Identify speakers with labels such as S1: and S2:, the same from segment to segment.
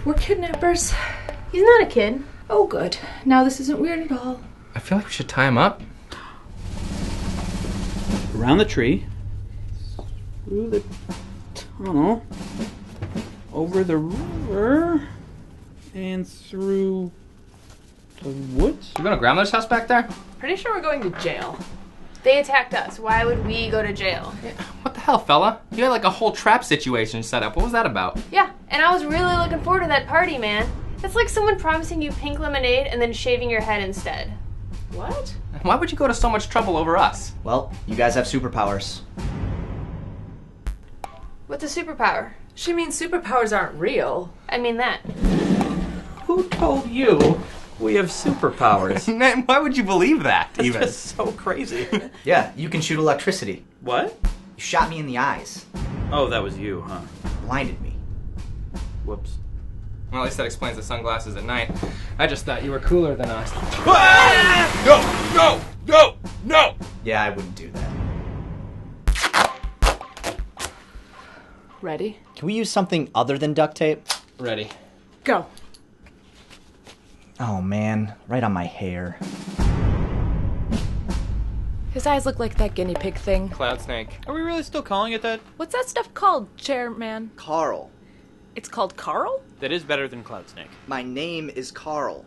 S1: We're kidnappers.
S2: He's not a kid.
S1: Oh, good. Now this isn't weird at all.
S3: I feel like we should tie him up.
S4: Around the tree, through the tunnel, over the river, and through the woods.
S3: You going to grandmother's house back there?
S2: Pretty sure we're going to jail. They attacked us. Why would we go to jail?
S3: Yeah. What the hell, fella? You had like a whole trap situation set up. What was that about?
S2: Yeah, and I was really looking forward to that party, man. It's like someone promising you pink lemonade and then shaving your head instead. What?
S3: Why would you go to so much trouble over us?
S5: Well, you guys have superpowers.
S2: What's a superpower?
S1: She means superpowers aren't real.
S2: I mean that.
S4: Who told you we have superpowers?
S3: Man, why would you believe that,
S4: That's
S3: even?
S4: just so crazy.
S5: Yeah, you can shoot electricity.
S4: What?
S5: You shot me in the eyes.
S4: Oh, that was you, huh?
S5: Blinded me.
S4: Whoops.
S3: Well, at least that explains the sunglasses at night. I just thought you were cooler than us. No!
S5: Yeah, I wouldn't do that.
S1: Ready?
S5: Can we use something other than duct tape?
S3: Ready.
S1: Go.
S5: Oh man, right on my hair.
S1: His eyes look like that guinea pig thing.
S3: Cloud snake.
S4: Are we really still calling it that?
S1: What's that stuff called, Chairman?
S5: Carl.
S1: It's called Carl?
S4: That is better than Cloud Snake.
S5: My name is Carl.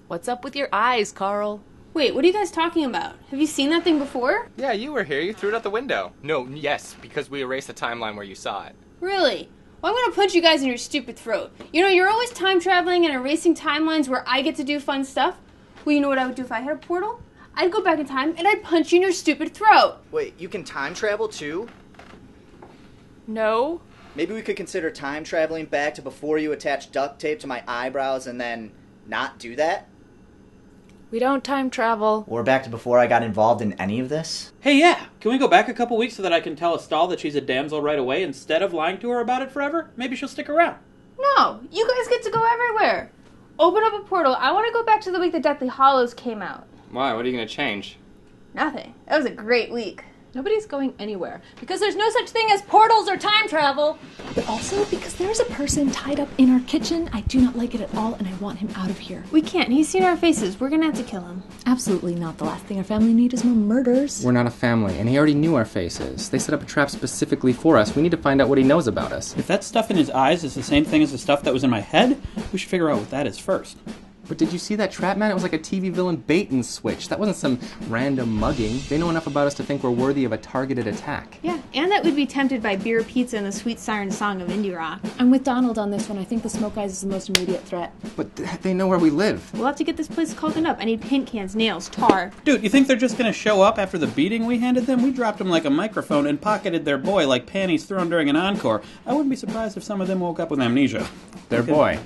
S1: What's up with your eyes, Carl?
S2: Wait, what are you guys talking about? Have you seen that thing before?
S3: Yeah, you were here. You threw it out the window. No, yes, because we erased the timeline where you saw it.
S2: Really? Well, I'm gonna punch you guys in your stupid throat. You know, you're always time traveling and erasing timelines where I get to do fun stuff. Well, you know what I would do if I had a portal? I'd go back in time and I'd punch you in your stupid throat.
S5: Wait, you can time travel too?
S1: No.
S5: Maybe we could consider time traveling back to before you attached duct tape to my eyebrows and then not do that?
S1: We don't time travel.
S5: Or back to before I got involved in any of this?
S4: Hey, yeah. Can we go back a couple weeks so that I can tell Estelle that she's a damsel right away instead of lying to her about it forever? Maybe she'll stick around.
S2: No, you guys get to go everywhere. Open up a portal. I want to go back to the week that Deathly Hallows came out.
S3: Why? What are you going to change?
S2: Nothing. That was a great week.
S1: Nobody's going anywhere because there's no such thing as portals or time travel.
S6: But also because there's a person tied up in our kitchen. I do not like it at all and I want him out of here.
S2: We can't. He's seen our faces. We're gonna have to kill him.
S6: Absolutely not. The last thing our family need is more murders.
S3: We're not a family, and he already knew our faces. They set up a trap specifically for us. We need to find out what he knows about us.
S4: If that stuff in his eyes is the same thing as the stuff that was in my head, we should figure out what that is first.
S3: But did you see that trap, man? It was like a TV villain bait and switch. That wasn't some random mugging. They know enough about us to think we're worthy of a targeted attack.
S2: Yeah, and that we'd be tempted by beer, pizza, and the sweet siren song of indie rock.
S6: I'm with Donald on this one. I think the smoke eyes is the most immediate threat.
S3: But they know where we live.
S2: We'll have to get this place caulked up. I need paint cans, nails, tar.
S4: Dude, you think they're just gonna show up after the beating we handed them? We dropped them like a microphone and pocketed their boy like panties thrown during an encore. I wouldn't be surprised if some of them woke up with amnesia.
S3: Their boy.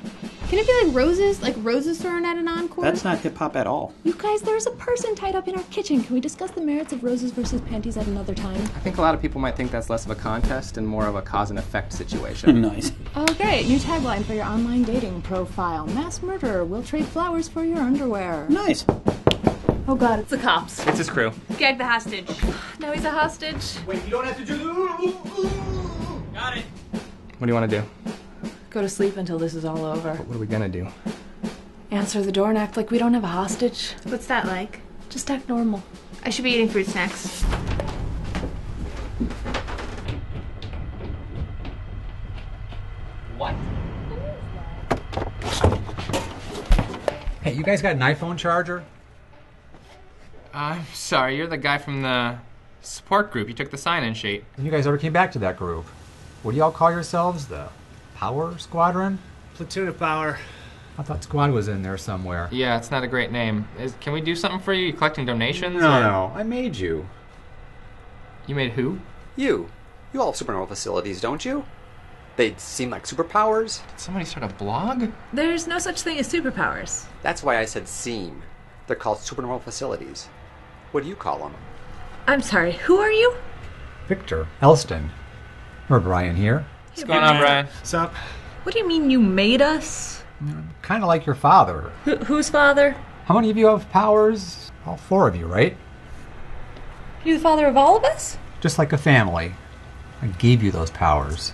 S2: Can it be like roses? Like roses thrown at an encore?
S4: That's not hip-hop at all.
S6: You guys, there's a person tied up in our kitchen. Can we discuss the merits of roses versus panties at another time?
S3: I think a lot of people might think that's less of a contest and more of a cause and effect situation.
S4: Nice.
S6: Oh, great. New tagline for your online dating profile. Mass murderer will trade flowers for your underwear.
S4: Nice.
S1: Oh god, it's the cops.
S3: It's his crew.
S2: Gag the hostage.
S1: Now he's a hostage.
S5: Wait, you don't have to do...
S4: Got it.
S3: What do you want to do?
S1: Go to sleep until this is all over.
S3: What are we gonna do?
S1: Answer the door and act like we don't have a hostage.
S2: What's that like?
S1: Just act normal.
S2: I should be eating fruit snacks.
S3: What?
S7: Hey, you guys got an iPhone charger?
S3: I'm sorry, you're the guy from the support group. You took the sign-in sheet.
S7: You guys ever came back to that group? What do y'all call yourselves? The Power Squadron?
S8: Platoon of Power.
S7: I thought Squad was in there somewhere.
S3: Yeah, it's not a great name. Can we do something for you? You collecting donations?
S7: No, I made you.
S3: You made who?
S9: You all have supernova facilities, don't you? They seem like superpowers.
S3: Did somebody start a blog?
S1: There's no such thing as superpowers.
S9: That's why I said seem. They're called supernova facilities. What do you call them?
S1: I'm sorry, who are you?
S7: Victor Elston. Or Brian here.
S3: What's going on, Brian?
S8: Sup?
S1: What do you mean you made us?
S7: Kind of like your father.
S1: Whose father?
S7: How many of you have powers? All four of you, right?
S1: You the father of all of us?
S7: Just like a family. I gave you those powers.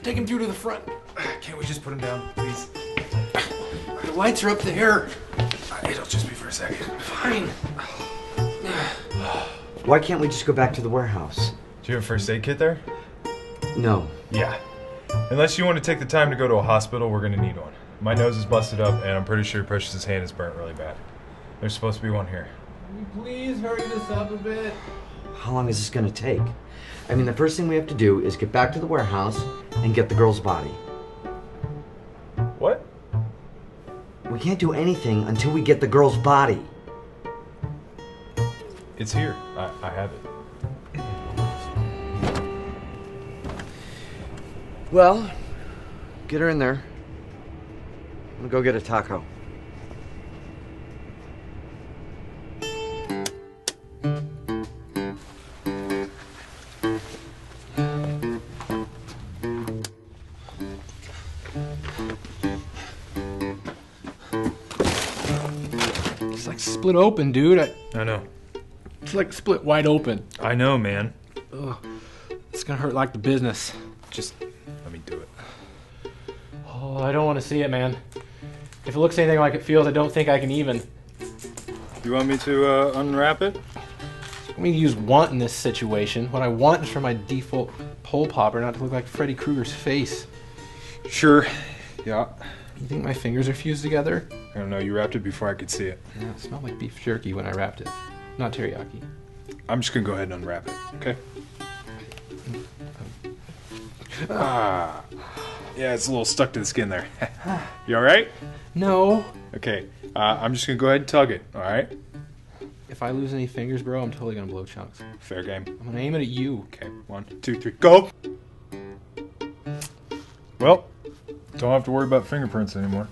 S8: Take him through to the front.
S10: Can't we just put him down, please?
S8: The lights are up there.
S10: It'll just be for a second.
S8: Fine.
S11: Why can't we just go back to the warehouse?
S10: Do you have a first aid kit there?
S11: No.
S10: Yeah. Unless you want to take the time to go to a hospital, we're gonna need one. My nose is busted up, and I'm pretty sure Precious's hand is burnt really bad. There's supposed to be one here.
S8: Can you please hurry this up a bit?
S11: How long is this gonna take? I mean, the first thing we have to do is get back to the warehouse and get the girl's body.
S10: What?
S11: We can't do anything until we get the girl's body.
S10: It's here. I have it.
S11: Well, get her in there. I'm gonna go get a taco.
S8: It's like split open, dude.
S10: I know.
S8: It's like split wide open.
S10: I know, man.
S8: Ugh. It's gonna hurt like the business.
S10: Just let me do it.
S8: Oh, I don't want to see it, man. If it looks anything like it feels, I don't think I can even.
S10: You want me to unwrap it?
S8: I mean, use want in this situation. What I want is for my default pole popper not to look like Freddy Krueger's face.
S10: Sure. Yeah.
S8: You think my fingers are fused together?
S10: I don't know. You wrapped it before I could see it.
S8: Yeah, it smelled like beef jerky when I wrapped it. Not teriyaki.
S10: I'm just gonna go ahead and unwrap it. Okay. Ah. Yeah, it's a little stuck to the skin there. You all right?
S8: No.
S10: Okay. I'm just gonna go ahead and tug it. All right.
S8: If I lose any fingers, bro, I'm totally gonna blow chunks.
S10: Fair game.
S8: I'm gonna aim it at you.
S10: Okay. 1, 2, 3, go. Well, don't have to worry about fingerprints anymore.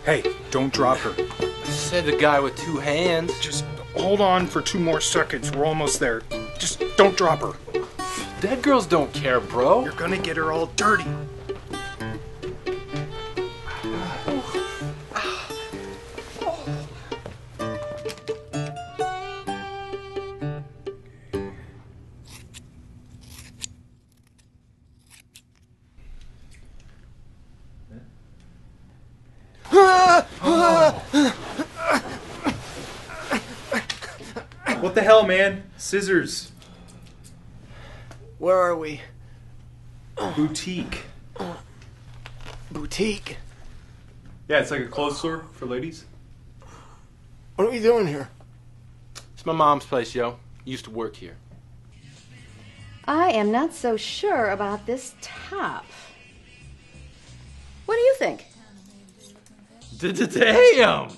S10: Hey, don't drop her.
S8: Said the guy with two hands.
S10: Just hold on for 2 more seconds. We're almost there. Just don't drop her.
S8: Dead girls don't care, bro.
S10: You're gonna get her all dirty. What the hell, man? Scissors.
S8: Where are we?
S10: Boutique.
S8: Boutique?
S10: Yeah, it's like a clothes store for ladies.
S8: What are we doing here? It's my mom's place, yo. Used to work here.
S12: I am not so sure about this top. What do you think?
S8: Damn!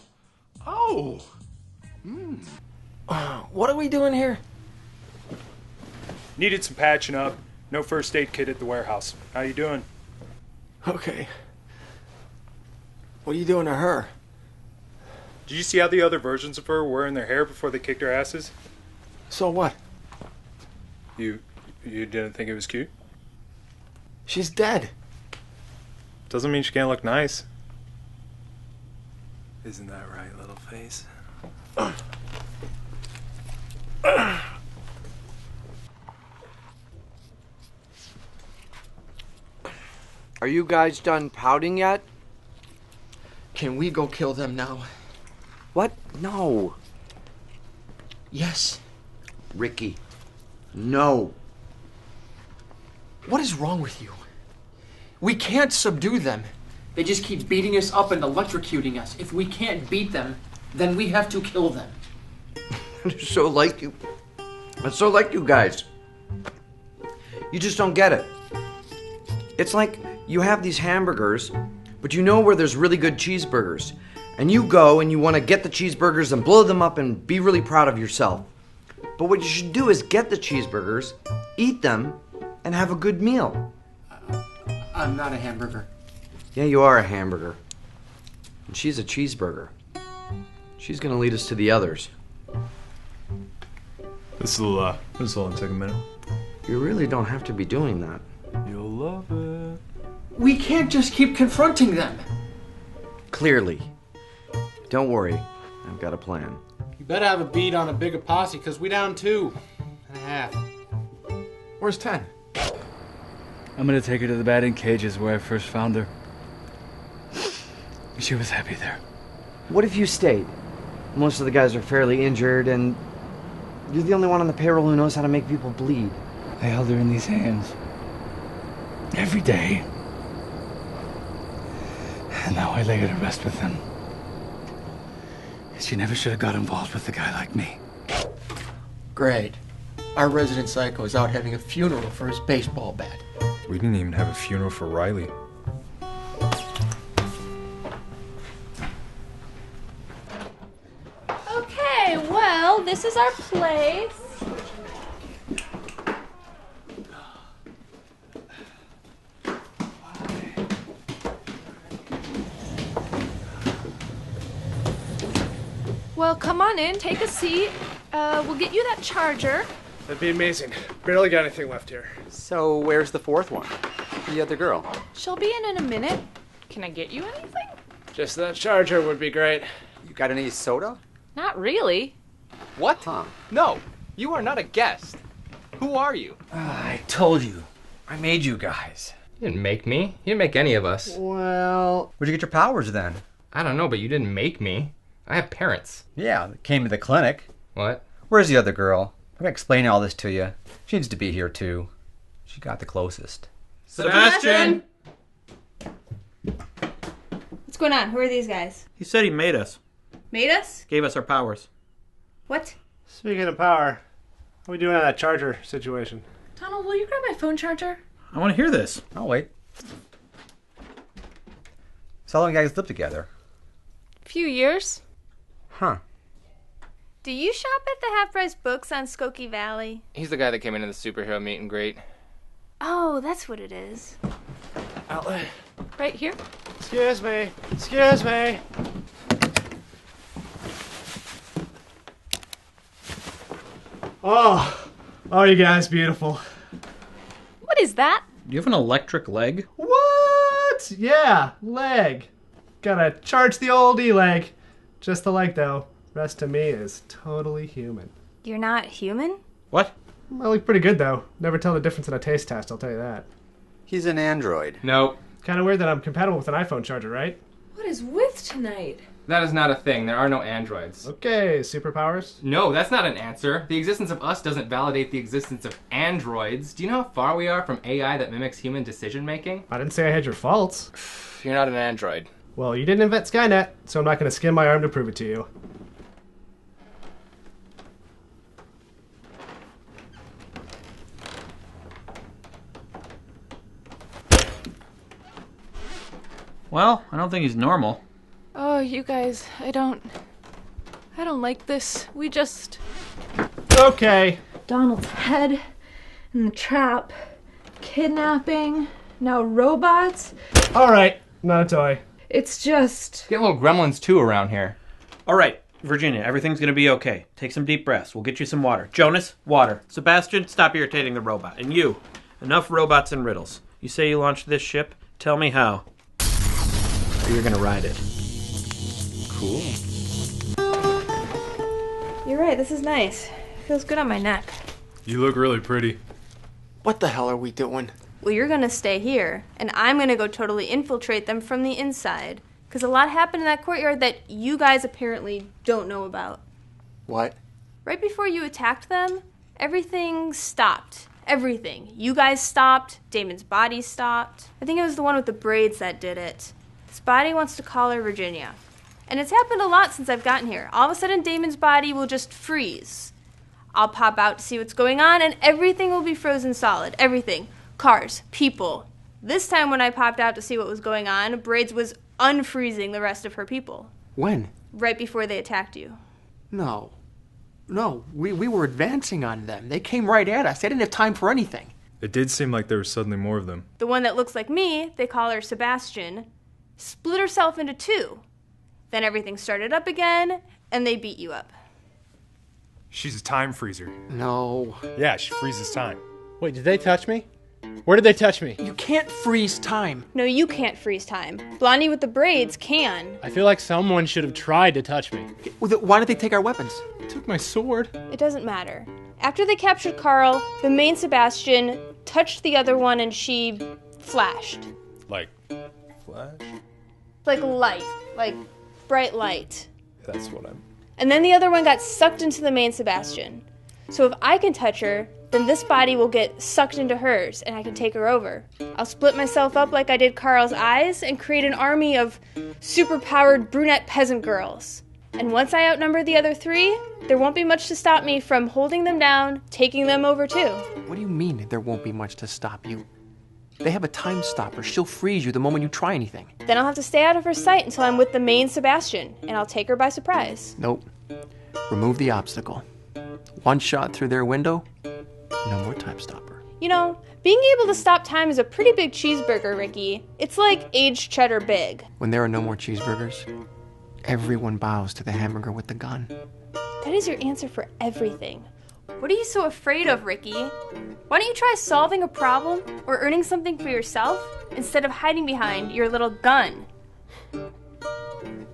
S8: Oh! What are we doing here?
S10: Needed some patching up. No first aid kit at the warehouse. How you doing?
S8: Okay. What are you doing to her?
S10: Did you see how the other versions of her were wearing their hair before they kicked her asses?
S8: So what?
S10: You didn't think it was cute?
S8: She's dead.
S10: Doesn't mean she can't look nice. Isn't that right, little face?
S11: Are you guys done pouting yet?
S8: Can we go kill them now?
S11: What? No.
S8: Yes.
S11: Ricky. No.
S8: What is wrong with you? We can't subdue them. They just keep beating us up and electrocuting us. If we can't beat them, then we have to kill them.
S11: They're so like you. It's so like you guys. You just don't get it. It's like you have these hamburgers, but you know where there's really good cheeseburgers. And you go and you want to get the cheeseburgers and blow them up and be really proud of yourself. But what you should do is get the cheeseburgers, eat them, and have a good meal.
S8: I'm not a hamburger.
S11: Yeah, you are a hamburger. And she's a cheeseburger. She's gonna lead us to the others.
S10: This'll take a minute.
S11: You really don't have to be doing that.
S10: You'll love it.
S8: We can't just keep confronting them.
S11: Clearly. Don't worry. I've got a plan.
S8: You better have a beat on a bigger posse, because we down 2.5.
S7: Where's 10?
S13: I'm gonna take her to the batting cages where I first found her. She was happy there.
S11: What if you stayed? Most of the guys are fairly injured, and you're the only one on the payroll who knows how to make people bleed.
S13: I held her in these hands. Every day. And now I lay her to rest with them. She never should have got involved with a guy like me.
S8: Great. Our resident psycho is out having a funeral for his baseball bat.
S10: We didn't even have a funeral for Riley.
S1: Okay, well, this is our place. Well, come on in, take a seat. We'll get you that charger.
S14: That'd be amazing. Barely got anything left here.
S9: So where's the fourth one? The other girl?
S1: She'll be in a minute. Can I get you anything?
S14: Just that charger would be great.
S9: You got any soda?
S1: Not really.
S8: What?
S9: Huh.
S8: No, you are not a guest. Who are you?
S15: I told you. I made you guys.
S3: You didn't make me. You didn't make any of us.
S15: Well... Where'd you get your powers then?
S3: I don't know, but you didn't make me. I have parents.
S15: Yeah, they came to the clinic.
S3: What?
S15: Where's the other girl? I'm gonna explain all this to you. She needs to be here too. She got the closest.
S4: Sebastian!
S2: What's going on? Who are these guys?
S4: He said he made us.
S2: Made us?
S4: Gave us our powers.
S2: What?
S14: Speaking of power, what are we doing on that charger situation?
S1: Donald, will you grab my phone charger?
S4: I want to hear this.
S15: I'll wait. So how long you guys live together?
S2: Few years.
S15: Huh.
S2: Do you shop at the half-price books on Skokie Valley?
S3: He's the guy that came into the superhero meet and greet.
S2: Oh, that's what it is.
S14: Outlet.
S1: Right here?
S14: Excuse me. Excuse me. Oh, you guys, beautiful.
S1: What is that?
S4: Do you have an electric leg?
S14: What? Yeah, leg. Gotta charge the old e-leg. Just the leg, though. Rest of me is totally human.
S2: You're not human?
S4: What?
S14: I look pretty good, though. Never tell the difference in a taste test, I'll tell you that.
S9: He's an android.
S3: Nope.
S14: Kind of weird that I'm compatible with an iPhone charger, right?
S1: What is with tonight?
S3: That is not a thing. There are no androids.
S14: Okay, superpowers?
S3: No, that's not an answer. The existence of us doesn't validate the existence of androids. Do you know how far we are from AI that mimics human decision making?
S14: I didn't say I had your faults.
S3: You're not an android.
S14: Well, you didn't invent Skynet, so I'm not going to skin my arm to prove it to you.
S4: Well, I don't think he's normal.
S1: Oh, you guys, I don't like this. We just...
S14: Okay.
S1: Donald's head in the trap, kidnapping, now robots.
S14: All right, not a toy.
S1: It's just...
S3: Get little gremlins too around here.
S4: All right, Virginia, everything's gonna be okay. Take some deep breaths. We'll get you some water. Jonas, water. Sebastian, stop irritating the robot. And you, enough robots and riddles. You say you launched this ship? Tell me how. Or you're gonna ride it.
S3: Cool.
S2: You're right, this is nice. Feels good on my neck.
S10: You look really pretty.
S8: What the hell are we doing?
S2: Well, you're gonna stay here, and I'm gonna go totally infiltrate them from the inside. Because a lot happened in that courtyard that you guys apparently don't know about.
S8: What?
S2: Right before you attacked them, everything stopped. Everything. You guys stopped. Damon's body stopped. I think it was the one with the braids that did it. This body wants to call her Virginia. And it's happened a lot since I've gotten here. All of a sudden, Damon's body will just freeze. I'll pop out to see what's going on, and everything will be frozen solid. Everything. Cars. People. This time when I popped out to see what was going on, Braids was unfreezing the rest of her people.
S8: When?
S2: Right before they attacked you.
S8: No. No, we were advancing on them. They came right at us. They didn't have time for anything.
S10: It did seem like there was suddenly more of them.
S2: The one that looks like me, they call her Sebastian, split herself into two. Then everything started up again, and they beat you up.
S10: She's a time freezer.
S8: No.
S10: Yeah, she freezes time.
S14: Wait, did they touch me? Where did they touch me?
S8: You can't freeze time.
S2: No, you can't freeze time. Blondie with the braids can.
S14: I feel like someone should have tried to touch me.
S8: Why did they take our weapons?
S14: Took my sword.
S2: It doesn't matter. After they captured Carl, the main Sebastian touched the other one and she flashed.
S10: Like, flash?
S2: Like light. Like bright light.
S10: That's what I'm...
S2: And then the other one got sucked into the main Sebastian. So if I can touch her, then this body will get sucked into hers and I can take her over. I'll split myself up like I did Carl's eyes and create an army of superpowered brunette peasant girls. And once I outnumber the other 3, there won't be much to stop me from holding them down, taking them over too.
S8: What do you mean there won't be much to stop you? They have a time stopper. She'll freeze you the moment you try anything.
S2: Then I'll have to stay out of her sight until I'm with the main Sebastian, and I'll take her by surprise.
S8: Nope. Remove the obstacle. One shot through their window, no more time stopper.
S2: You know, being able to stop time is a pretty big cheeseburger, Ricky. It's like aged cheddar big.
S8: When there are no more cheeseburgers, everyone bows to the hamburger with the gun.
S2: That is your answer for everything. What are you so afraid of, Ricky? Why don't you try solving a problem or earning something for yourself instead of hiding behind your little gun?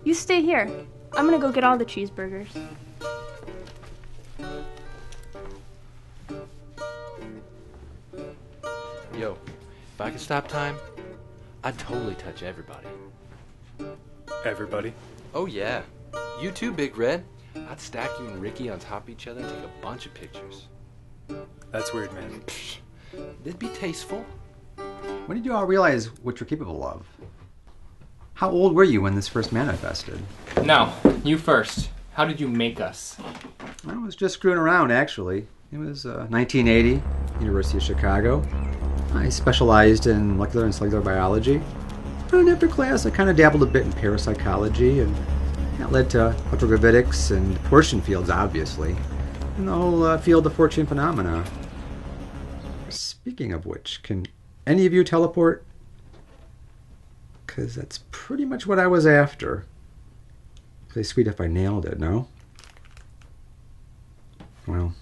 S2: You stay here. I'm gonna go get all the cheeseburgers.
S16: Yo, if I could stop time, I'd totally touch everybody.
S10: Everybody?
S16: Oh yeah. You too, Big Red. I'd stack you and Ricky on top of each other and take a bunch of pictures.
S10: That's weird, man.
S16: It'd be tasteful.
S15: When did you all realize what you're capable of? How old were you when this first manifested?
S17: No, you first. How did you make us?
S15: I was just screwing around, actually. It was 1980, University of Chicago. I specialized in molecular and cellular biology. And after class, I kind of dabbled a bit in parapsychology, and that led to electrogravitics and torsion fields, obviously, and the whole field of fortune phenomena. Speaking of which, can any of you teleport? Because that's pretty much what I was after. Play sweet if I nailed it, no? Well,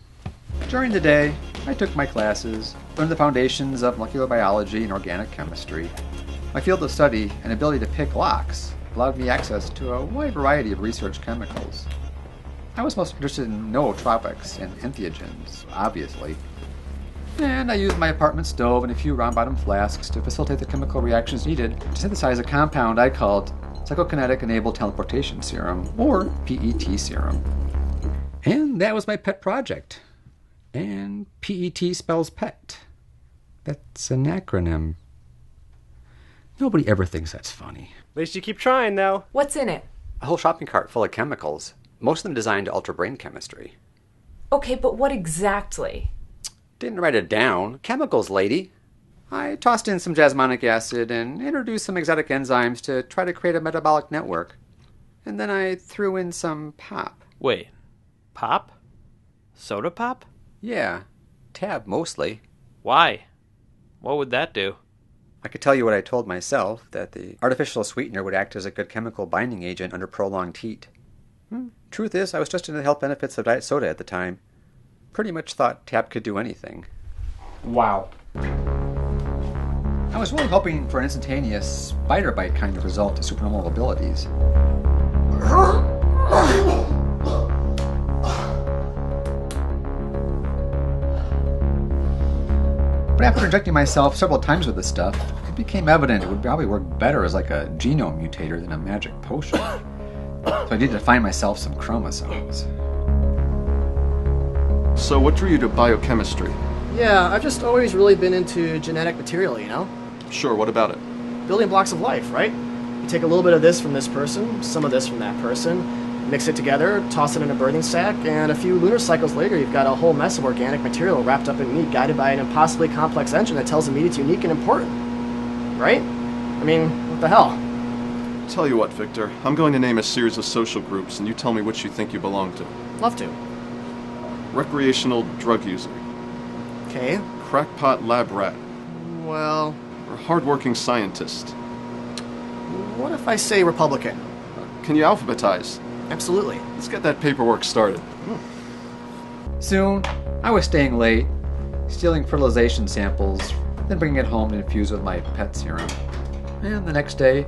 S15: during the day, I took my classes, learned the foundations of molecular biology and organic chemistry. My field of study and ability to pick locks allowed me access to a wide variety of research chemicals. I was most interested in nootropics and entheogens, obviously. And I used my apartment stove and a few round-bottom flasks to facilitate the chemical reactions needed to synthesize a compound I called Psychokinetic-Enabled Teleportation Serum, or PET serum. And that was my pet project. And PET spells pet. That's an acronym. Nobody ever thinks that's funny.
S14: At least you keep trying, though.
S9: What's in it? A whole shopping cart full of chemicals. Most of them designed to alter brain chemistry.
S18: Okay, but what exactly?
S9: Didn't write it down. Chemicals, lady. I tossed in some jasmonic acid and introduced some exotic enzymes to try to create a metabolic network. And then I threw in some pop.
S4: Wait, pop? Soda pop?
S9: Yeah, tab mostly.
S4: Why? What would that do?
S9: I could tell you what I told myself, that the artificial sweetener would act as a good chemical binding agent under prolonged heat. Truth is, I was just into the health benefits of diet soda at the time. Pretty much thought tab could do anything.
S17: Wow.
S15: I was really hoping for an instantaneous spider bite kind of result to supernormal abilities. But after injecting myself several times with this stuff, it became evident it would probably work better as like a genome mutator than a magic potion. So I needed to find myself some chromosomes.
S19: So what drew you to biochemistry?
S20: Yeah, I've just always really been into genetic material, you know?
S19: Sure, what about it?
S20: Building blocks of life, right? You take a little bit of this from this person, some of this from that person, mix it together, toss it in a birthing sac, and a few lunar cycles later you've got a whole mess of organic material wrapped up in meat guided by an impossibly complex engine that tells the meat it's unique and important. Right? I mean, what the hell?
S19: Tell you what, Victor, I'm going to name a series of social groups and you tell me which you think you belong to.
S20: Love to.
S19: Recreational drug user.
S20: Okay.
S19: Crackpot lab rat.
S20: Well...
S19: Or hardworking scientist.
S20: What if I say Republican?
S19: Can you alphabetize?
S20: Absolutely.
S19: Let's get that paperwork started.
S15: Soon, I was staying late, stealing fertilization samples, then bringing it home to infuse with my pet serum. And the next day,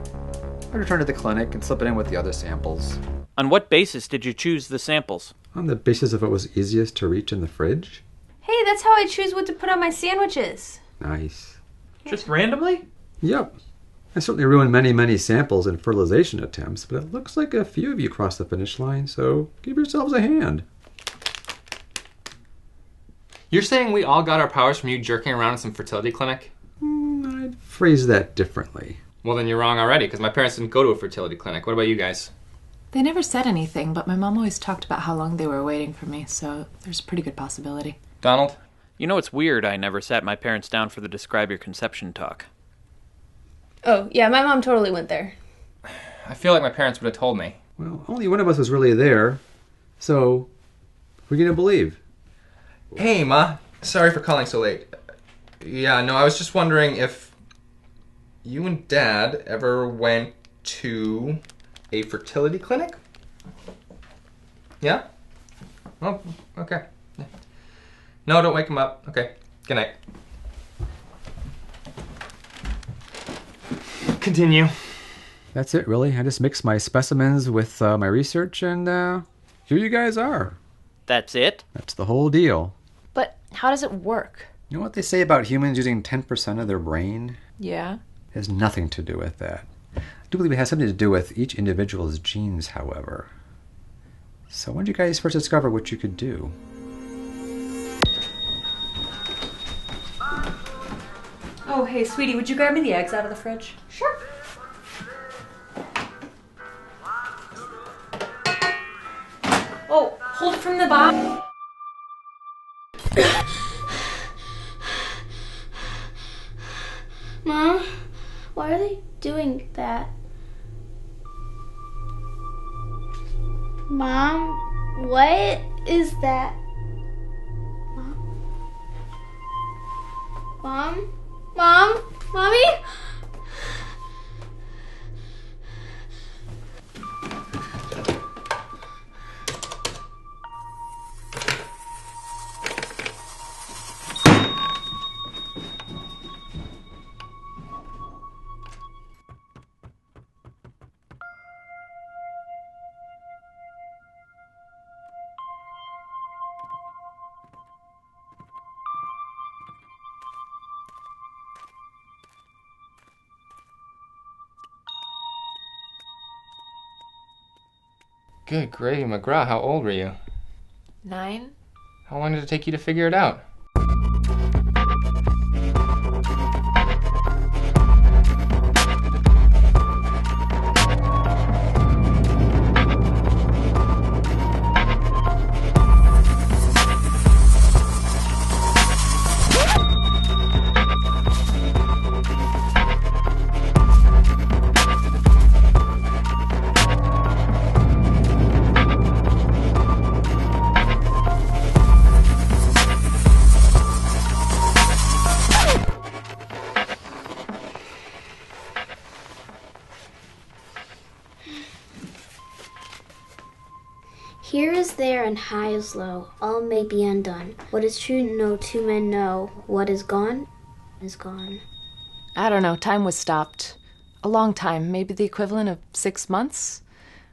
S15: I returned to the clinic and slip it in with the other samples.
S4: On what basis did you choose the samples?
S15: On the basis of what was easiest to reach in the fridge.
S2: Hey, that's how I choose what to put on my sandwiches.
S9: Nice.
S4: Just randomly?
S9: Yep. I certainly ruined many, many samples and fertilization attempts, but it looks like a few of you crossed the finish line, so give yourselves a hand.
S17: You're saying we all got our powers from you jerking around in some fertility clinic?
S9: I'd phrase that differently.
S17: Well, then you're wrong already, because my parents didn't go to a fertility clinic. What about you guys?
S6: They never said anything, but my mom always talked about how long they were waiting for me, so there's a pretty good possibility.
S17: Donald?
S4: You know, it's weird I never sat my parents down for the Describe Your Conception talk.
S2: Oh, yeah, my mom totally went there.
S17: I feel like my parents would have told me.
S9: Well, only one of us was really there, so we're gonna believe.
S17: Hey, Ma. Sorry for calling so late. Yeah, no, I was just wondering if you and Dad ever went to a fertility clinic? Yeah? Oh, okay. No, don't wake him up. Okay. Good night. Continue.
S9: That's it, really. I just mixed my specimens with my research, and here you guys are.
S4: That's it?
S9: That's the whole deal.
S18: But how does it work?
S9: You know what they say about humans using 10% of their brain?
S18: Yeah.
S9: It has nothing to do with that. I do believe it has something to do with each individual's genes, however. So when did you guys first discover what you could do?
S21: Oh, hey, sweetie, would you grab me the eggs out of the fridge?
S2: Sure.
S21: Oh, hold it from the bottom.
S22: Mom, why are they doing that? Mom, what is that? Mom? Mom? Mommy?
S17: Good gravy, McGraw. How old were you?
S18: 9?
S17: How long did it take you to figure it out?
S22: Here is there and high is low, all may be undone. What is true, no two men know. What is gone is gone.
S6: I don't know, time was stopped. A long time, maybe the equivalent of 6 months?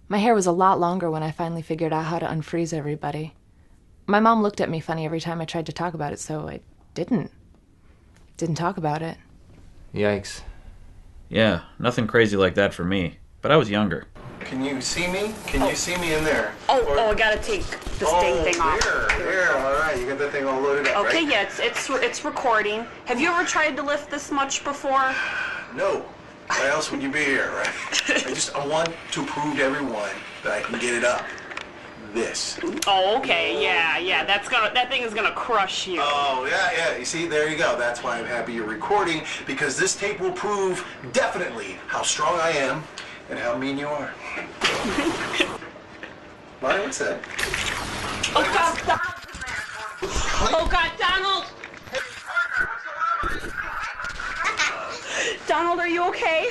S6: My hair was a lot longer when I finally figured out how to unfreeze everybody. My mom looked at me funny every time I tried to talk about it, so I didn't talk about it.
S17: Yikes.
S4: Yeah, nothing crazy like that for me. But I was younger.
S23: Can you see me? Can you see me in there?
S24: Oh, I gotta take this dang thing off.
S23: There, all right. You got that thing all loaded up,
S24: Okay,
S23: right?
S24: yeah, it's recording. Have you ever tried to lift this much before?
S23: No. Why else would you be here, right? I want to prove to everyone that I can get it up. This.
S24: Oh, okay, yeah, that thing is gonna crush you.
S23: Oh, yeah. You see, there you go. That's why I'm happy you're recording, because this tape will prove definitely how strong I am and how mean you are. Lonnie, what's that?
S24: Oh God, Donald! Donald, are you okay?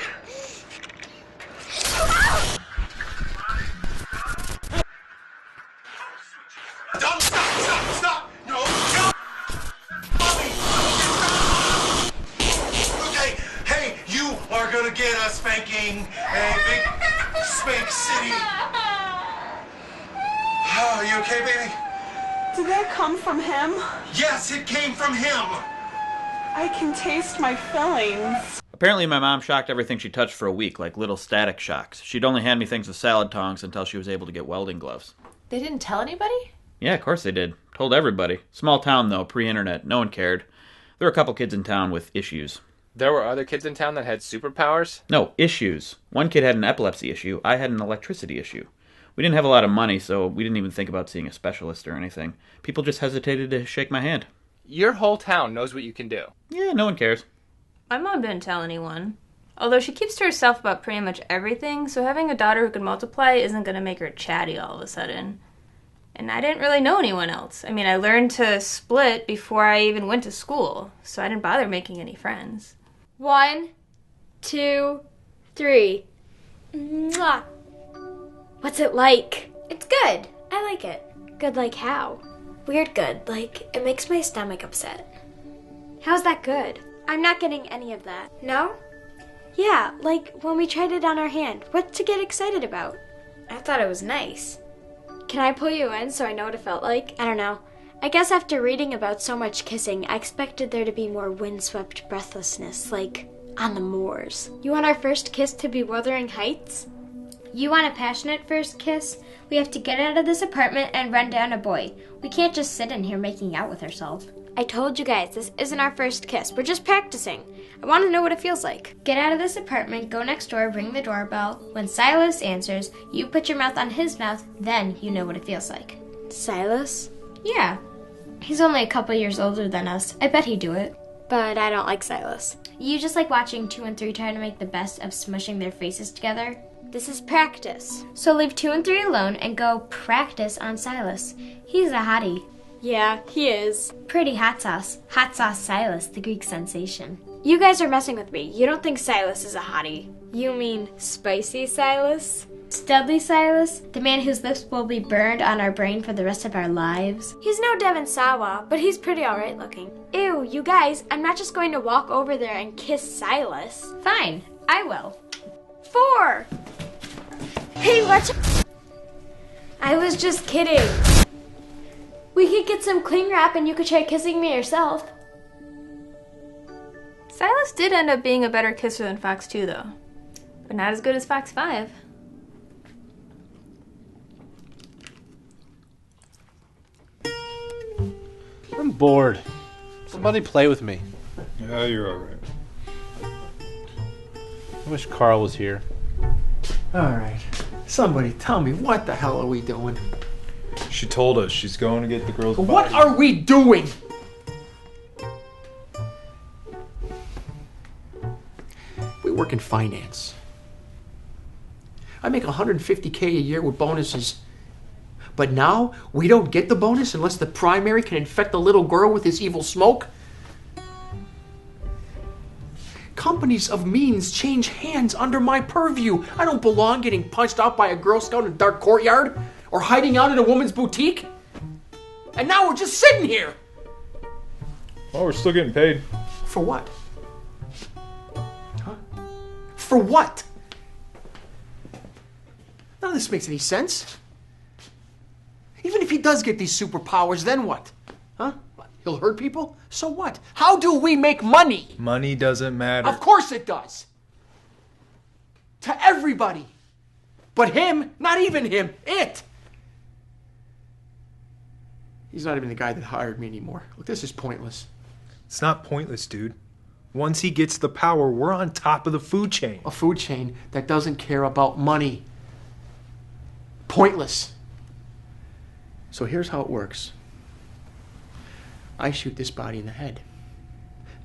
S23: Don't stop! No! Okay, hey, you are gonna get a spanking, a big spank city. Oh, you okay, baby?
S24: Did that come from him?
S23: Yes, it came from him!
S24: I can taste my fillings.
S4: Apparently my mom shocked everything she touched for a week, like little static shocks. She'd only hand me things with salad tongs until she was able to get welding gloves.
S18: They didn't tell anybody?
S4: Yeah, of course they did. Told everybody. Small town, though, pre-internet. No one cared. There were a couple kids in town with issues.
S5: There were other kids in town that had superpowers?
S4: No, issues. One kid had an epilepsy issue. I had an electricity issue. We didn't have a lot of money, so we didn't even think about seeing a specialist or anything. People just hesitated to shake my hand.
S5: Your whole town knows what you can do.
S4: Yeah, no one cares.
S7: My mom didn't tell anyone. Although she keeps to herself about pretty much everything, so having a daughter who can multiply isn't going to make her chatty all of a sudden. And I didn't really know anyone else. I mean, I learned to split before I even went to school, so I didn't bother making any friends.
S22: 1, 2, 3. Mwah. What's it like? It's good. I like it. Good like how? Weird good, like it makes my stomach upset. How's that good? I'm not getting any of that. No? Yeah, like when we tried it on our hand. What to get excited about? I thought it was nice. Can I pull you in so I know what it felt like? I don't know. I guess after reading about so much kissing, I expected there to be more windswept breathlessness, like on the moors. You want our first kiss to be Wuthering Heights? You want a passionate first kiss? We have to get out of this apartment and run down a boy. We can't just sit in here making out with ourselves. I told you guys, this isn't our first kiss. We're just practicing. I want to know what it feels like. Get out of this apartment, go next door, ring the doorbell. When Silas answers, you put your mouth on his mouth, then you know what it feels like. Silas? Yeah. He's only a couple years older than us. I bet he'd do it. But I don't like Silas. You just like watching 2 and 3 try to make the best of smushing their faces together? This is practice. So leave 2 and 3 alone and go practice on Silas. He's a hottie. Yeah, he is. Pretty hot sauce. Hot sauce Silas, the Greek sensation. You guys are messing with me. You don't think Silas is a hottie. You mean spicy Silas? Studly Silas? The man whose lips will be burned on our brain for the rest of our lives? He's no Devon Sawa, but he's pretty alright looking. Ew, you guys, I'm not just going to walk over there and kiss Silas. Fine, I will. 4! Hey, watch out! I was just kidding. We could get some cling wrap and you could try kissing me yourself.
S7: Silas did end up being a better kisser than Fox 2, though. But not as good as Fox 5.
S11: I'm bored. Somebody play with me.
S10: Yeah, you're alright.
S11: I wish Carl was here.
S8: Alright. Somebody tell me, what the hell are we doing?
S10: She told us she's going to get the girl's
S8: What
S10: body.
S8: are we doing? We work in finance. I make $150K a year with bonuses. But now, we don't get the bonus unless the primary can infect the little girl with his evil smoke? Companies of means change hands under my purview. I don't belong getting punched out by a Girl Scout in a dark courtyard or hiding out in a woman's boutique. And now we're just sitting here.
S10: Well, we're still getting paid.
S8: For what? Huh? For what? None of this makes any sense. Even if he does get these superpowers, then what? Huh? He'll hurt people? So what? How do we make money?
S10: Money doesn't matter.
S8: Of course it does. To everybody. But him, not even him, it. He's not even the guy that hired me anymore. Look, this is pointless.
S10: It's not pointless, dude. Once he gets the power, we're on top of the food chain.
S8: A food chain that doesn't care about money. Pointless. So here's how it works. I shoot this body in the head.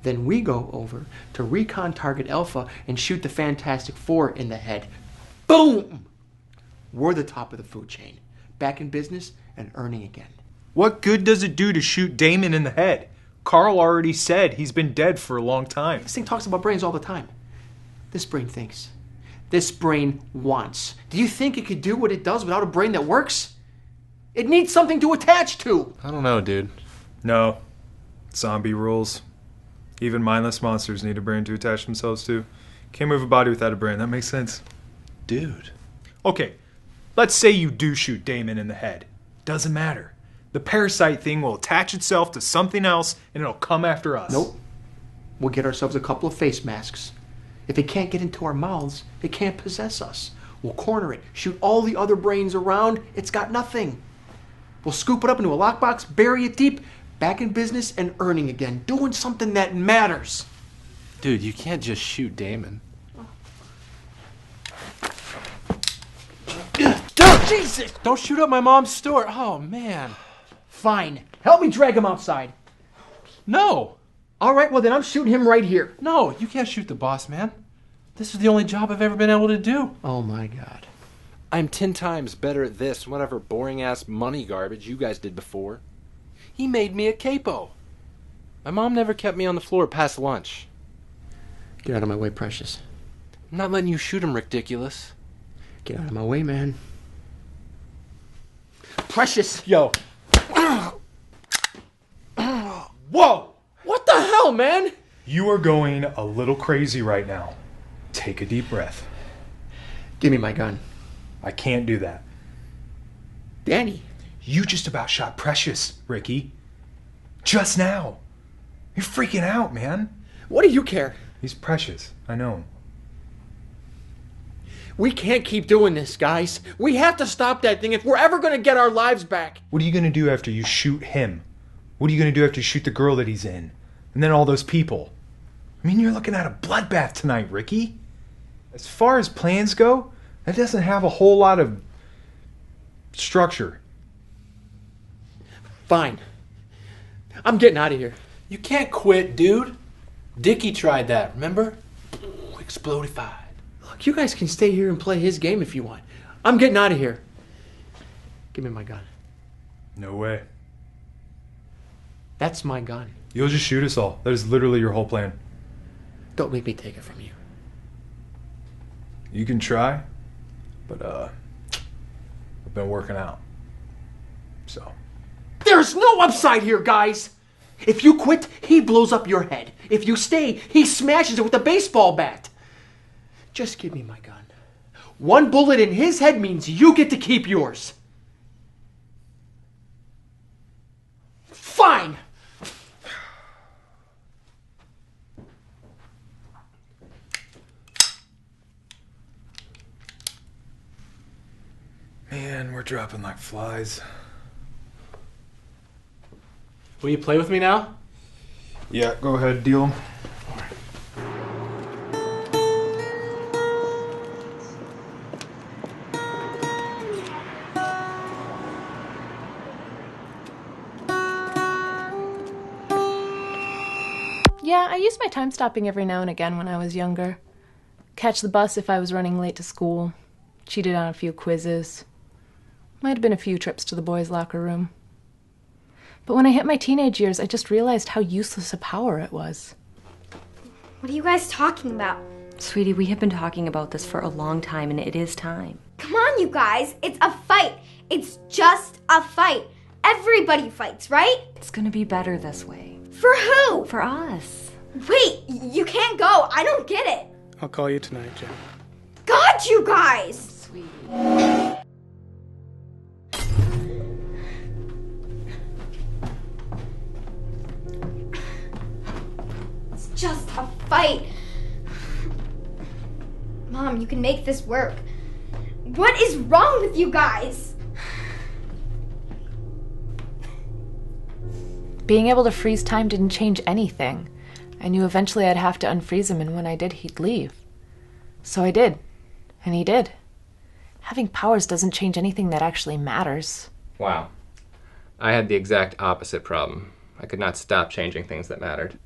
S8: Then we go over to recon target Alpha and shoot the Fantastic Four in the head. Boom! We're the top of the food chain. Back in business and earning again.
S10: What good does it do to shoot Damon in the head? Carl already said he's been dead for a long time.
S8: This thing talks about brains all the time. This brain thinks. This brain wants. Do you think it could do what it does without a brain that works? It needs something to attach to.
S11: I don't know, dude.
S10: No. Zombie rules. Even mindless monsters need a brain to attach themselves to. Can't move a body without a brain. That makes sense.
S11: Dude.
S10: Okay, let's say you do shoot Damon in the head. Doesn't matter.
S1: The parasite thing will attach itself to something else and it'll come after us.
S8: Nope. We'll get ourselves a couple of face masks. If it can't get into our mouths, it can't possess us. We'll corner it, shoot all the other brains around, it's got nothing. We'll scoop it up into a lockbox, bury it deep, back in business and earning again, doing something that matters.
S16: Dude, you can't just shoot Damon.
S8: Dude, Jesus!
S16: Don't shoot up my mom's store. Oh, man.
S8: Fine. Help me drag him outside.
S16: No.
S8: All right, well then I'm shooting him right here.
S16: No, you can't shoot the boss, man. This is the only job I've ever been able to do.
S8: Oh my God.
S16: I'm 10 times better at this than whatever boring-ass money garbage you guys did before. He made me a capo. My mom never kept me on the floor past lunch.
S8: Get out of my way, Precious.
S16: I'm not letting you shoot him, Ridiculous.
S8: Get out of my way, man. Precious!
S16: Yo.
S8: Whoa! What the hell, man?
S1: You are going a little crazy right now. Take a deep breath.
S8: Give me my gun.
S1: I can't do that.
S8: Danny.
S1: You just about shot Precious, Ricky. Just now. You're freaking out, man.
S8: What do you care?
S1: He's Precious. I know him.
S8: We can't keep doing this, guys. We have to stop that thing if we're ever going to get our lives back.
S1: What are you going to do after you shoot him? What are you going to do after you shoot the girl that he's in? And then all those people? I mean, you're looking at a bloodbath tonight, Ricky. As far as plans go, that doesn't have a whole lot of structure.
S8: Fine. I'm getting out of here.
S16: You can't quit, dude. Dickie tried that, remember? Explodified.
S8: Look, you guys can stay here and play his game if you want. I'm getting out of here. Give me my gun.
S1: No way.
S8: That's my gun.
S1: You'll just shoot us all. That is literally your whole plan.
S8: Don't make me take it from you.
S1: You can try, but I've been working out. So.
S8: There's no upside here, guys! If you quit, he blows up your head. If you stay, he smashes it with a baseball bat. Just give me my gun. One bullet in his head means you get to keep yours. Fine!
S1: Man, we're dropping like flies.
S14: Will you play with me now?
S1: Yeah, go ahead, deal them.
S6: Yeah, I used my time stopping every now and again when I was younger. Catch the bus if I was running late to school. Cheated on a few quizzes. Might have been a few trips to the boys' locker room. But when I hit my teenage years, I just realized how useless a power it was.
S22: What are you guys talking about?
S3: Sweetie, we have been talking about this for a long time, and it is time.
S22: Come on, you guys. It's a fight. It's just a fight. Everybody fights, right?
S3: It's gonna be better this way.
S22: For who?
S3: For us.
S22: Wait, you can't go. I don't get it.
S14: I'll call you tonight, Jen.
S22: God, you guys!
S3: Sweetie.
S22: It's just a fight. Mom, you can make this work. What is wrong with you guys?
S6: Being able to freeze time didn't change anything. I knew eventually I'd have to unfreeze him, and when I did, he'd leave. So I did. And he did. Having powers doesn't change anything that actually matters.
S5: Wow. I had the exact opposite problem. I could not stop changing things that mattered.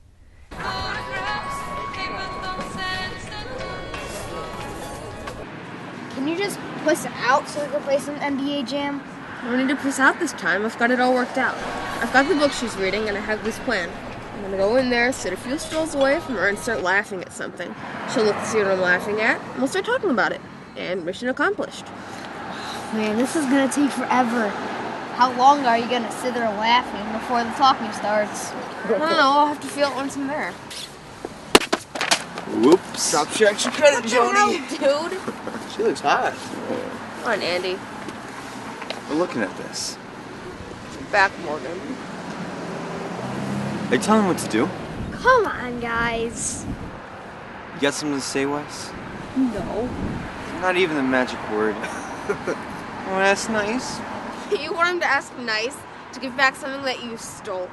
S22: Can you just puss out so we can play some NBA Jam?
S12: No need to puss out this time. I've got it all worked out. I've got the book she's reading, and I have this plan. I'm gonna go in there, sit a few strolls away from her, and start laughing at something. She'll look to see what I'm laughing at, and we'll start talking about it. And mission accomplished.
S22: Man, this is gonna take forever. How long are you gonna sit there laughing before the talking starts?
S12: I don't know. I'll have to feel it once I'm there.
S13: Whoops. Stop your extra credit, Joni.
S12: Hell, dude.
S13: She looks hot.
S12: Come on, Andy.
S13: We're looking at this.
S12: back, Morgan.
S9: Are you telling him what to do?
S22: Come on, guys.
S9: You got something to say, Wes?
S12: No.
S9: Not even the magic word. Oh, that's nice.
S12: You want him to ask nice to give back something that you stole.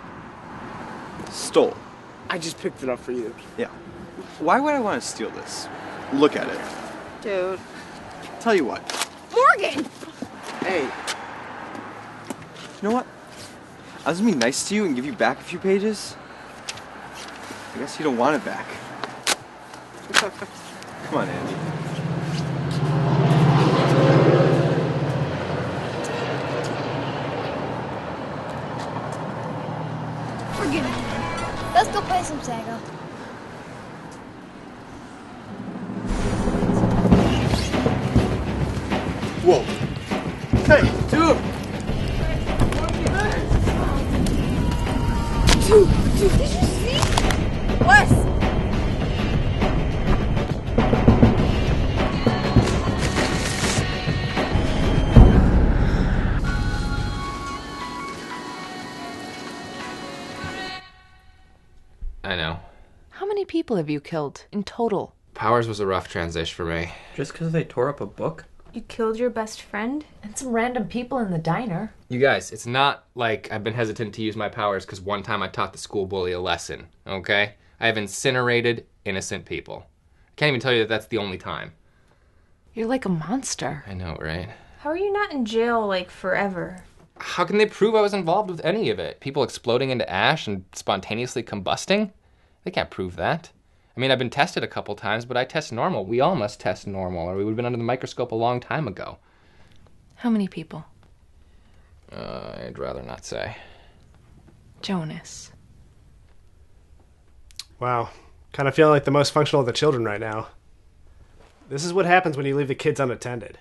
S9: Stole.
S13: I just picked it up for you.
S9: Yeah. Why would I want to steal this? Look at it.
S12: Dude.
S9: Tell you what.
S12: Morgan!
S9: Hey. You know what? I was gonna be nice to you and give you back a few pages. I guess you don't want it back. Come on, Andy.
S22: Forget it. Let's go play some Sega.
S8: Whoa. Hey, dude!
S12: Dude, did you see? Wes!
S5: I know.
S6: How many people have you killed in total?
S5: Powers was a rough transition for me.
S4: Just because they tore up a book?
S7: You killed your best friend?
S6: And some random people in the diner.
S5: You guys, it's not like I've been hesitant to use my powers because one time I taught the school bully a lesson, okay? I have incinerated innocent people. I can't even tell you that that's the only time.
S6: You're like a monster.
S5: I know, right?
S7: How are you not in jail, like, forever?
S5: How can they prove I was involved with any of it? People exploding into ash and spontaneously combusting? They can't prove that. I mean, I've been tested a couple times, but I test normal. We all must test normal, or we would have been under the microscope a long time ago.
S6: How many people?
S5: I'd rather not say.
S6: Jonas.
S14: Wow. Kind of feeling like the most functional of the children right now. This is what happens when you leave the kids unattended.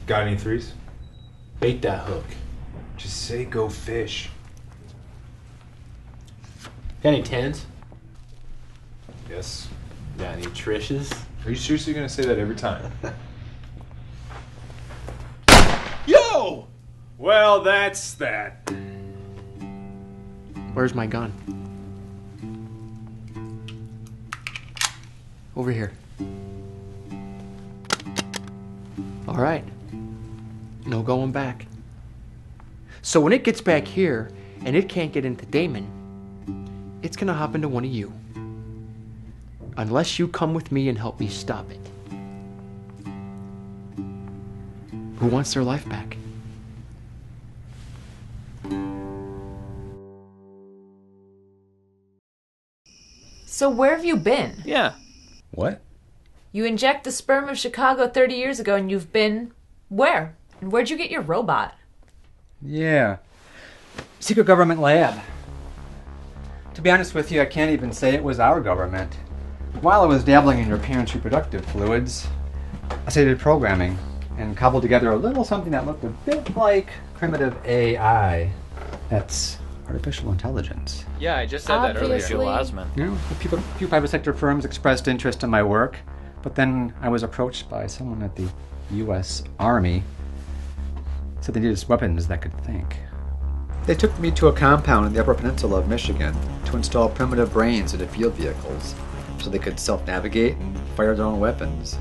S10: Got any threes?
S11: Bait that hook.
S10: Just say go fish.
S11: Got any tens?
S10: Yes.
S11: Got any Trishes?
S10: Are you seriously gonna say that every time?
S11: Yo!
S10: Well, that's that.
S8: Where's my gun? Over here. All right. No going back. So when it gets back here and it can't get into Damon, it's gonna hop into one of you. Unless you come with me and help me stop it. Who wants their life back?
S6: So where have you been?
S4: Yeah.
S10: What?
S6: You inject the sperm of Chicago 30 years ago and you've been... where? And where'd you get your robot?
S15: Yeah. Secret government lab. To be honest with you, I can't even say it was our government. While I was dabbling in your parents' reproductive fluids, I studied programming and cobbled together a little something that looked a bit like primitive AI. That's artificial intelligence.
S5: Yeah, I just said that earlier.
S7: Obviously.
S15: You know, a few private sector firms expressed interest in my work, but then I was approached by someone at the U.S. Army. Said they needed weapons that could think. They took me to a compound in the Upper Peninsula of Michigan to install primitive brains into field vehicles. so they could self-navigate and fire their own weapons.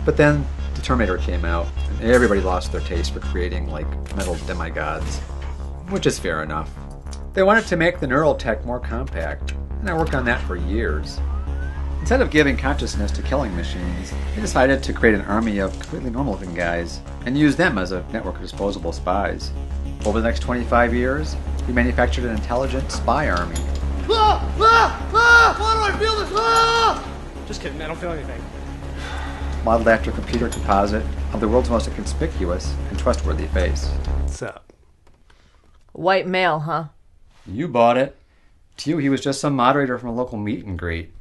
S15: But then the Terminator came out, and everybody lost their taste for creating, like, metal demigods. Which is fair enough. They wanted to make the neural tech more compact, and I worked on that for years. Instead of giving consciousness to killing machines, they decided to create an army of completely normal-looking guys and use them as a network of disposable spies. Over the next 25 years, we manufactured an intelligent spy army.
S14: Why do I feel this? Just kidding, I don't feel anything.
S15: Modeled after computer composite of the world's most conspicuous and trustworthy face.
S14: What's up?
S6: White male, huh?
S15: You bought it. To you, he was just some moderator from a local meet and greet.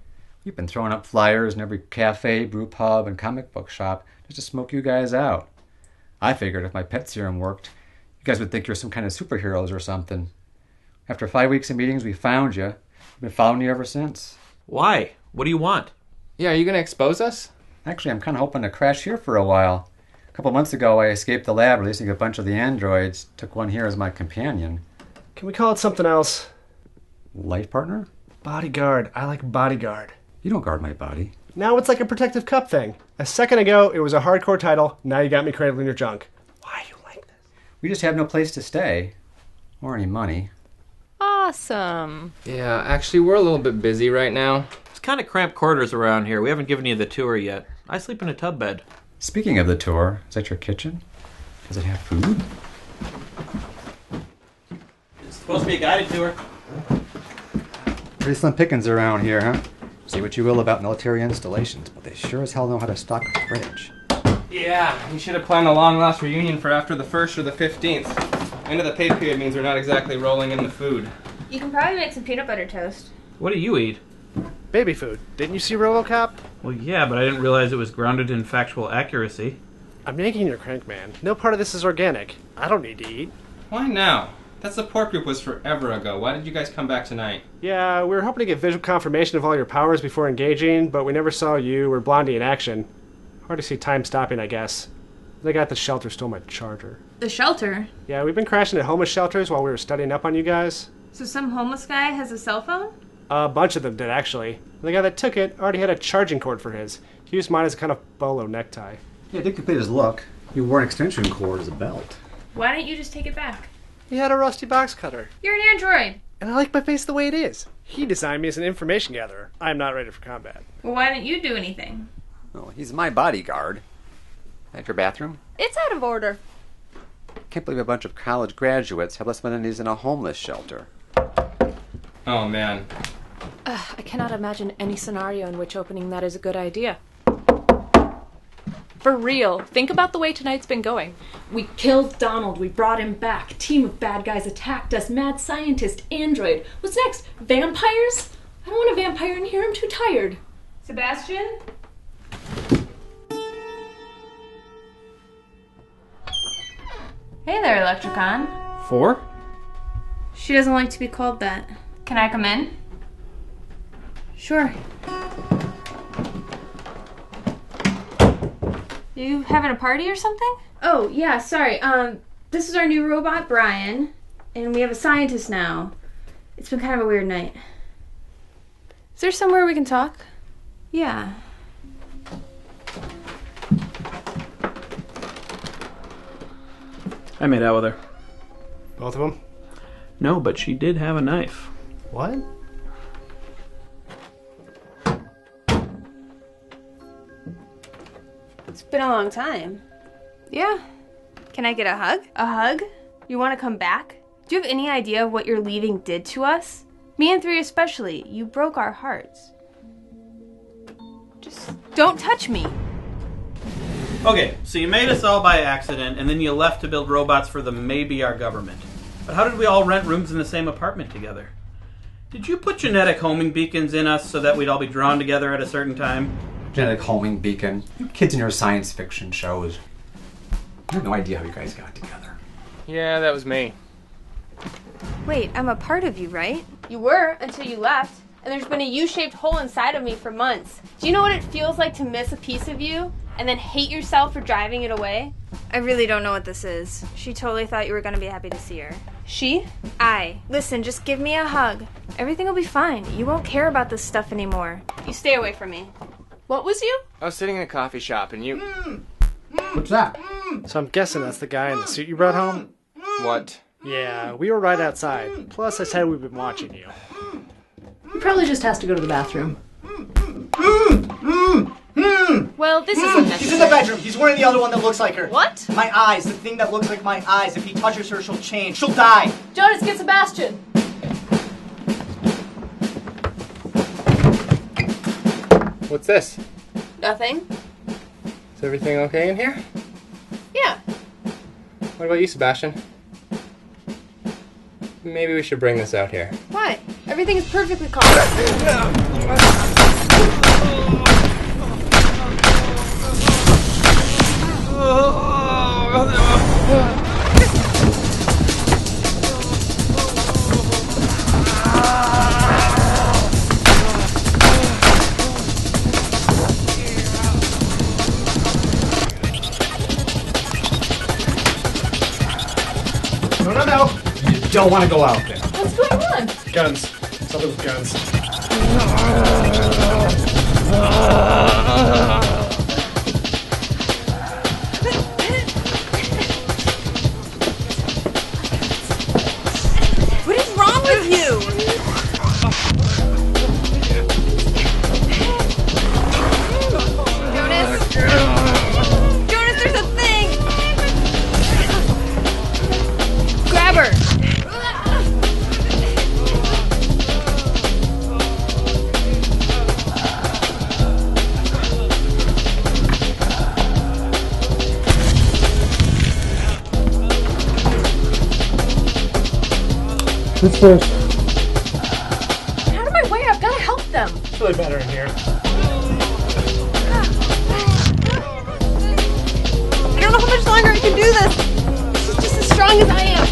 S15: We've been throwing up flyers in every cafe, brew pub, and comic book shop just to smoke you guys out. I figured if my pet serum worked, you guys would think you're some kind of superheroes or something. After 5 weeks of meetings, we found you. We've been following you ever since.
S4: Why? What do you want?
S5: Yeah, are you going to expose us?
S15: Actually, I'm kind of hoping to crash here for a while. A couple months ago, I escaped the lab, releasing a bunch of the androids. Took one here as my companion.
S14: Can we call it something else?
S15: Life partner?
S14: Bodyguard. I like bodyguard.
S15: You don't guard my body.
S14: Now it's like a protective cup thing. A second ago, it was a hardcore title. Now you got me cradling your junk. Why you like this?
S15: We just have no place to stay. Or any money.
S6: Awesome.
S5: Yeah, actually, we're a little bit busy right now.
S4: It's kind of cramped quarters around here. We haven't given you the tour yet. I sleep in a tub bed.
S15: Speaking of the tour, is that your kitchen? Does it have food?
S4: It's supposed to be a guided tour.
S15: Pretty slim pickings around here, huh? Say what you will about military installations, but they sure as hell know how to stock a fridge.
S5: Yeah, we should have planned a long-lost reunion for after the 1st or the 15th. End of the pay period means we're not exactly rolling in the food.
S7: You can probably make some peanut butter toast.
S4: What do you eat?
S14: Baby food. Didn't you see RoboCop?
S4: Well, yeah, but I didn't realize it was grounded in factual accuracy.
S14: I'm yanking your crank, man. No part of this is organic. I don't need to eat.
S5: Why now? That support group was forever ago. Why did you guys come back tonight?
S14: Yeah, we were hoping to get visual confirmation of all your powers before engaging, but we never saw you or Blondie in action. Hard to see time stopping, I guess. The guy at the shelter stole my charger.
S7: The shelter?
S14: Yeah, we've been crashing at homeless shelters while we were studying up on you guys.
S7: So some homeless guy has a cell phone?
S14: A bunch of them did, actually. The guy that took it already had a charging cord for his. He used mine as a kind of bolo necktie.
S15: Yeah, it did complete his look. He wore an extension cord as a belt.
S7: Why don't you just take it back?
S14: He had a rusty box cutter.
S7: You're an android.
S14: And I like my face the way it is. He designed me as an information gatherer. I'm not ready for combat.
S7: Well, why don't you do anything?
S15: Oh, he's my bodyguard. At your bathroom?
S12: It's out of order.
S15: Can't believe a bunch of college graduates have less amenities in a homeless shelter.
S5: Oh, man.
S6: I cannot imagine any scenario in which opening that is a good idea. For real, think about the way tonight's been going. We killed Donald, we brought him back. Team of bad guys attacked us. Mad scientist, android. What's next? Vampires? I don't want a vampire in here, I'm too tired.
S7: Sebastian? Hey there, Electricon.
S4: 4?
S7: She doesn't like to be called that. Can I come in? Sure. You having a party or something? Oh, yeah, sorry. This is our new robot, Brian, and we have a scientist now. It's been kind of a weird night. Is there somewhere we can talk? Yeah.
S4: I made out with her.
S14: Both of them?
S4: No, but she did have a knife.
S14: What?
S7: It's been a long time. Yeah. Can I get a hug? A hug? You want to come back? Do you have any idea of what your leaving did to us? Me and 3 especially. You broke our hearts. Just don't touch me.
S4: Okay, so you made us all by accident, and then you left to build robots for the maybe our government. But how did we all rent rooms in the same apartment together? Did you put genetic homing beacons in us so that we'd all be drawn together at a certain time?
S15: Genetic homing beacon. You kids in your science fiction shows. I have no idea how you guys got together.
S5: Yeah, that was me.
S7: Wait, I'm a part of you, right? You were until you left, and there's been a U-shaped hole inside of me for months. Do you know what it feels like to miss a piece of you? and then hate yourself for driving it away? I really don't know what this is. She totally thought you were gonna be happy to see her. She? Listen, just give me a hug. Everything will be fine. You won't care about this stuff anymore. You stay away from me.
S18: What was you?
S5: I was sitting in a coffee shop and you...
S14: What's that? So I'm guessing that's the guy in the suit you brought home?
S5: What?
S14: Yeah, we were right outside. Plus, I said we've been watching you.
S6: He probably just has to go to the bathroom.
S18: Well, this is
S2: He's
S18: unnecessary.
S2: in the bedroom. He's wearing the other one that looks like her.
S18: What?
S2: My eyes. The thing that looks like my eyes. If he touches her, she'll change. She'll die.
S6: Jonas, get Sebastian!
S5: What's this?
S18: Nothing.
S5: Is everything okay in here?
S18: Yeah.
S5: What about you, Sebastian? Maybe we should bring this out here.
S18: Why? Everything is perfectly calm.
S2: No. You don't want to go out there.
S6: What's going on?
S14: Guns. Something with guns.
S7: What is wrong with you? Jonas? Jonas, there's a thing! Grab her!
S14: Who's first?
S6: Out of my way, I've got to help them.
S14: It's really better in here.
S7: I don't know how much longer I can do this. She's just as strong as I am.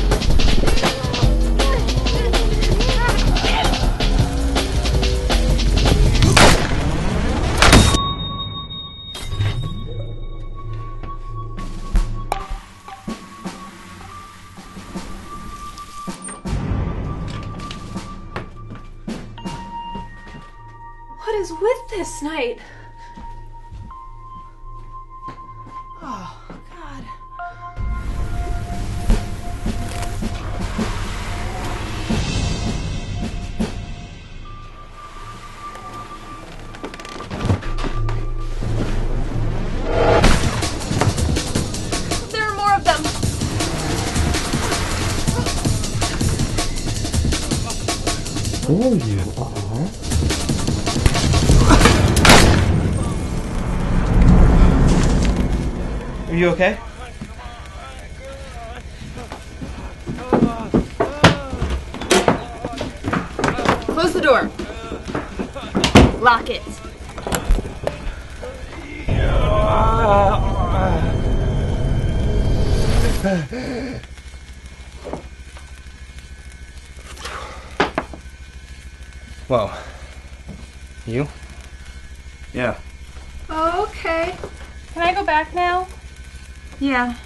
S6: What is with this night? Oh, God.
S7: There are more of them.
S14: Who are you?
S4: Are you okay?
S7: Close the door. Lock it.
S5: Whoa. You?
S9: Yeah.
S7: Okay. Can I go back now? Yeah.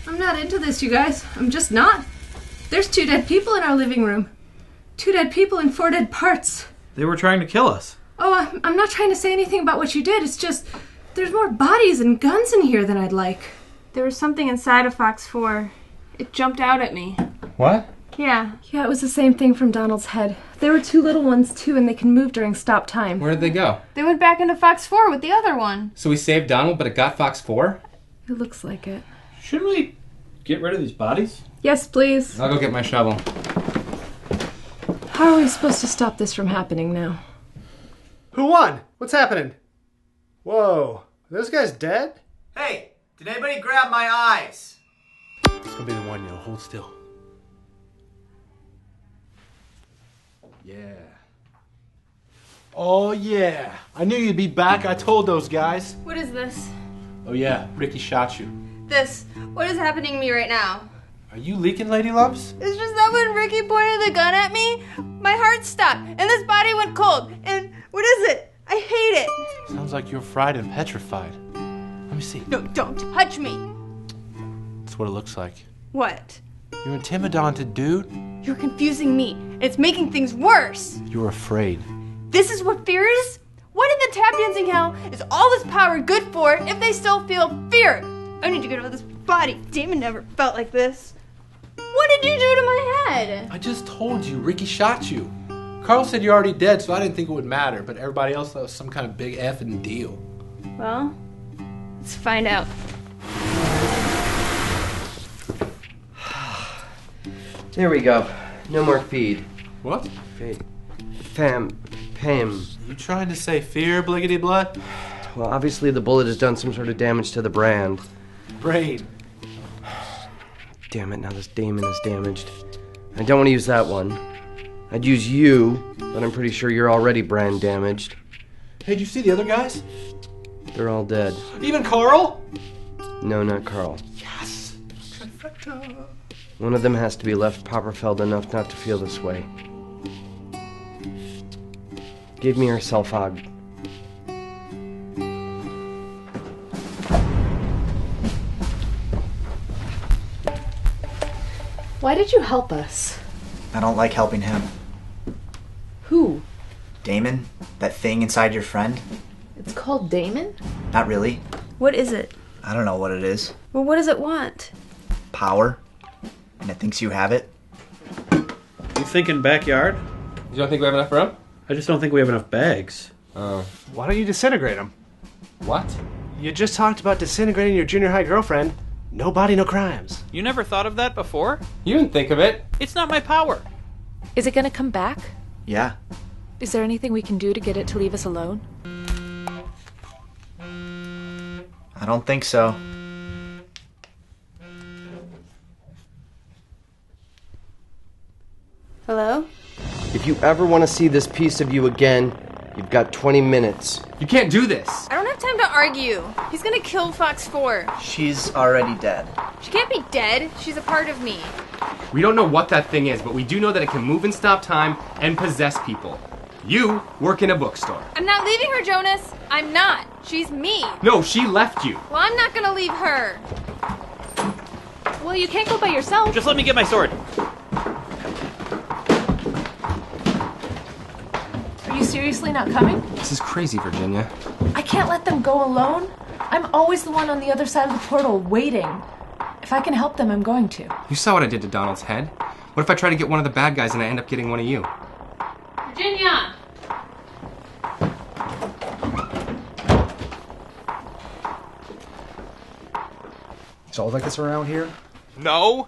S6: I'm not into this, you guys. I'm just not. There's 2 dead people in our living room. 2 dead people and 4 dead parts.
S4: They were trying to kill us.
S6: Oh, I'm not trying to say anything about what you did. It's just, there's more bodies and guns in here than I'd like.
S7: There was something inside of Fox 4. It jumped out at me.
S5: What?
S7: Yeah.
S6: Yeah, it was the same thing from Donald's head. There were 2 little ones, too, and they can move during stop time.
S5: Where did they go?
S7: They went back into Fox 4 with the other one.
S5: So we saved Donald, but it got Fox 4?
S6: It looks like it.
S4: Shouldn't we get rid of these bodies?
S6: Yes, please.
S5: I'll go get my shovel.
S6: How are we supposed to stop this from happening now?
S14: Who won? What's happening? Whoa. This guy's dead?
S2: Hey, did anybody grab my eyes?
S11: It's gonna be the one, yo. Hold still. Yeah. Oh, yeah. I knew you'd be back. I told those guys.
S7: What is this?
S11: Oh, yeah. Ricky shot you.
S7: What is happening to me right now?
S11: Are you leaking, Lady Loves?
S7: It's just that when Ricky pointed the gun at me, my heart stopped, and this body went cold. And what is it? I hate it.
S11: Sounds like you're fried and petrified.
S16: Let me see.
S12: No, don't touch me.
S16: That's what it looks like.
S12: What?
S16: You're intimidated, dude.
S12: You're confusing me. It's making things worse.
S16: You're afraid.
S12: This is what fear is? What in the tap dancing hell is all this power good for if they still feel fear? I need to get out of this body. Damon never felt like this. What did you do to my head?
S16: I just told you, Ricky shot you. Carl said you're already dead, so I didn't think it would matter, but everybody else thought it was some kind of big effing deal.
S12: Well, let's find out.
S17: There we go. No more feed.
S16: What?
S17: Pam.
S16: You trying to say fear, Bliggity Blood?
S17: Well, obviously the bullet has done some sort of damage to the brand.
S16: Brain.
S17: Damn it, now this Damon is damaged. I don't want to use that one. I'd use you, but I'm pretty sure you're already brand damaged.
S16: Hey, did you see the other guys?
S17: They're all dead.
S16: Even Carl?
S17: No, not Carl.
S16: Yes. Trifecta.
S17: One of them has to be left Popperfeld enough not to feel this way. Give me your self-hog.
S6: Why did you help us?
S2: I don't like helping him.
S6: Who?
S2: Damon? That thing inside your friend?
S6: It's called Damon?
S2: Not really.
S7: What is it?
S2: I don't know what it is.
S7: Well, what does it want?
S2: Power. And it thinks you have it.
S4: You thinking backyard?
S5: You don't think we have enough room?
S4: I just don't think we have enough bags.
S5: Oh.
S14: Why don't you disintegrate him?
S5: What?
S14: You just talked about disintegrating your junior high girlfriend. No body, no crimes.
S4: You never thought of that before?
S5: You didn't think of it.
S4: It's not my power.
S6: Is it gonna come back?
S2: Yeah.
S6: Is there anything we can do to get it to leave us alone?
S2: I don't think so.
S12: Hello?
S17: If you ever want to see this piece of you again, you've got 20 minutes.
S5: You can't do this.
S12: I don't have time to argue. He's gonna kill Fox 4.
S2: She's already dead.
S12: She can't be dead. She's a part of me.
S5: We don't know what that thing is, but we do know that it can move and stop time and possess people. You work in a bookstore.
S12: I'm not leaving her, Jonas. I'm not. She's me.
S5: No, she left you.
S12: Well, I'm not gonna leave her.
S6: Well, you can't go by yourself.
S4: Just let me get my sword.
S6: Are you seriously not coming?
S5: This is crazy, Virginia.
S6: I can't let them go alone. I'm always the one on the other side of the portal waiting. If I can help them, I'm going to.
S5: You saw what I did to Donald's head. What if I try to get one of the bad guys and I end up getting one of you?
S12: Virginia!
S1: It's all like this around here?
S5: No.